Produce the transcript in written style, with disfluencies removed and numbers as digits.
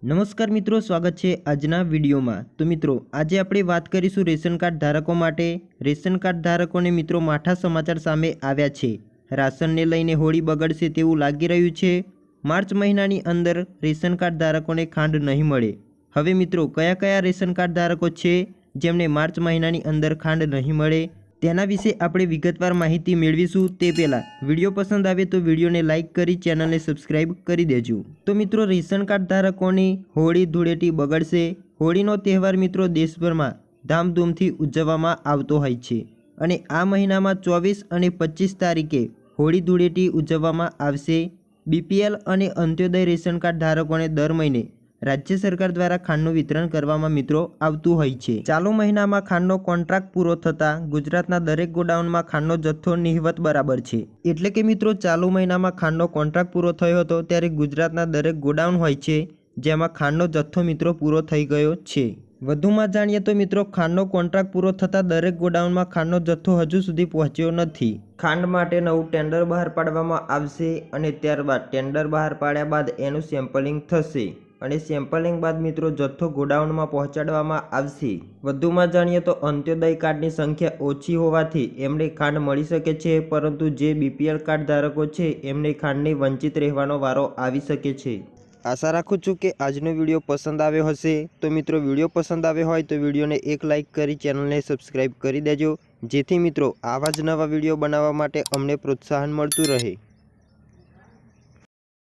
નમસ્કાર મિત્રો, સ્વાગત છે આજના વિડીયોમાં। તો મિત્રો આજે આપણે વાત કરીશું રેશન કાર્ડ ધારકો માટે। રેશન કાર્ડ ધારકોને મિત્રો માઠા સમાચાર સામે આવ્યા છે। રાશનને લઈને હોળી બગડશે તેવું લાગી રહ્યું છે। માર્ચ મહિનાની અંદર રેશન કાર્ડ ધારકોને ખાંડ નહીં મળે। હવે મિત્રો કયા કયા રેશન કાર્ડ ધારકો છે જેમને માર્ચ મહિનાની અંદર ખાંડ નહીં મળે તેના વિશે આપણે વિગતવાર માહિતી મેળવીશું। તે પહેલાં વિડીયો પસંદ આવે તો વિડીયોને લાઇક કરી ચેનલને સબસ્ક્રાઈબ કરી દેજો। તો મિત્રો રેશન કાર્ડ ધારકોની હોળી ધૂળેટી બગડશે। હોળીનો તહેવાર મિત્રો દેશભરમાં ધામધૂમથી ઉજવવામાં આવતો હોય છે અને આ મહિનામાં 24 અને 25 તારીખે હોળી ધૂળેટી ઉજવવામાં આવશે। બીપીએલ અને અંત્યોદય રેશન કાર્ડ ધારકોને દર મહિને રાજ્ય સરકાર દ્વારા ખાંડનું વિતરણ કરવામાં મિત્રો આવતું હોય છે। ચાલુ મહિનામાં ખાંડનો કોન્ટ્રાક્ટ પૂરો થતાં ગુજરાતના દરેક ગોડાઉનમાં ખાંડનો જથ્થો નહિવત બરાબર છે। એટલે કે મિત્રો ચાલુ મહિનામાં ખાંડનો કોન્ટ્રાક્ટ પૂરો થયો હતો ત્યારે ગુજરાતના દરેક ગોડાઉન હોય છે જેમાં ખાંડનો જથ્થો મિત્રો પૂરો થઈ ગયો છે। વધુમાં જાણીએ તો મિત્રો ખાંડનો કોન્ટ્રાક્ટ પૂરો થતાં દરેક ગોડાઉનમાં ખાંડનો જથ્થો હજુ સુધી પહોંચ્યો નથી। ખાંડ માટે નવું ટેન્ડર બહાર પાડવામાં આવશે અને ત્યારબાદ ટેન્ડર બહાર પાડ્યા બાદ એનું સેમ્પલિંગ થશે અને સેમ્પલિંગ બાદ મિત્રો જથ્થો ગોડાઉનમાં પહોંચાડવામાં આવશે। વધુમાં જાણીએ તો અંત્યોદય કાર્ડની સંખ્યા ઓછી હોવાથી એમને ખાંડ મળી શકે છે, પરંતુ જે બીપીએલ કાર્ડ ધારકો છે એમને ખાંડની વંચિત રહેવાનો વારો આવી શકે છે। આશા રાખું છું કે આજનો વિડીયો પસંદ આવ્યો હશે। તો મિત્રો વિડીયો પસંદ આવ્યો હોય તો વિડીયોને એક લાઇક કરી ચેનલને સબસ્ક્રાઈબ કરી દેજો, જેથી મિત્રો આવા જ નવા વિડીયો બનાવવા માટે અમને પ્રોત્સાહન મળતું રહે।